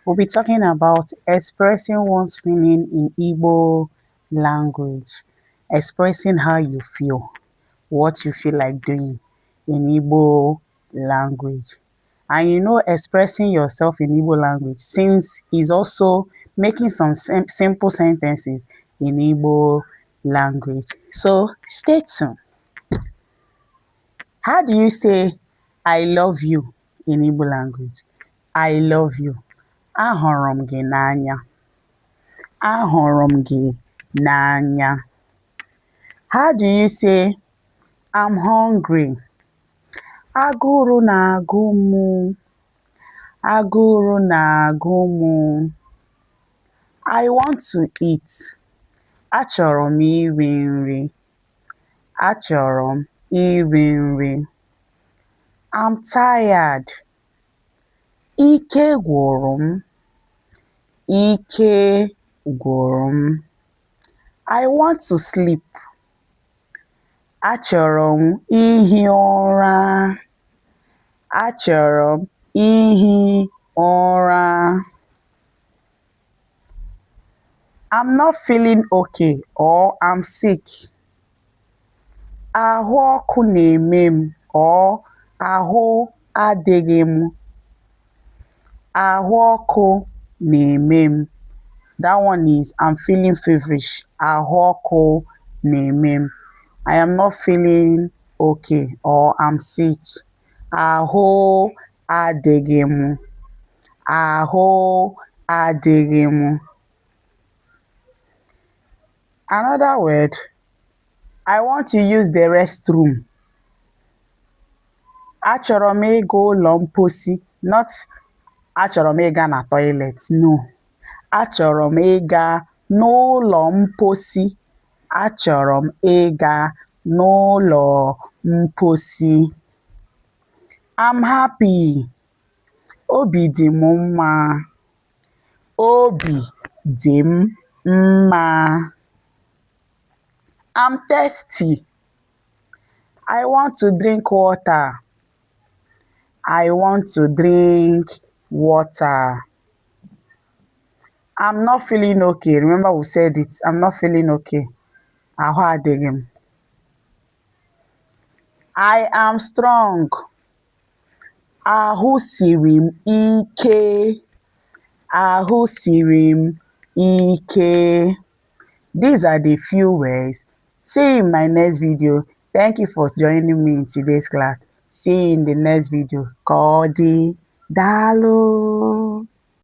We'll be talking about expressing one's feeling in Igbo language, expressing how you feel, what you feel like doing in Igbo language. And expressing yourself in Igbo language since is also making some simple sentences in Igbo language. So stay tuned. How do you say I love you in Igbo language? I love you. Ahụrụ m gị n'anya. Ahụrụ m gị n'anya. How do you say I'm hungry? Agụrụ na-agụ m. Agụrụ na-agụ m. I want to eat. Achọrọ m iri nri. Achọrọ m iri nri. I'm tired. Ike gwụrụ m. Ike gwụrụ m. I want to sleep. Achọrọ m ihi ụra. Achọrọ m ihi ụra. I'm not feeling okay or I'm sick. Ahụ ọkụ na-eme m or ahụ adịghị m. Ahụ ọkụ na-eme m. That one is I'm feeling feverish. Ahụ ọkụ na-eme m. I am not feeling okay or I'm sick. Ahụ adịghị m. Ahụ adịghị m. Another word, I want to use the restroom. Achọrọ m ịga ụlọ mposi, not achọrọ m ịga na toilet, no. Achọrọ m ịga n'ụlọ mposi. Achọrọ m ịga n'ụlọ mposi. I'm happy. Obi dị m mma. Obi dị m mma. I'm thirsty. I want to drink water. I want to drink water. I'm not feeling okay. Remember we said it. I'm not feeling okay. Ahụ adịghị m. I am strong. Ahụ siri m ike. Ahụ siri m ike. These are the few words. See you in my next video. Thank you for joining me in today's class. See you in the next video. Ka ọ dị. Daalụ.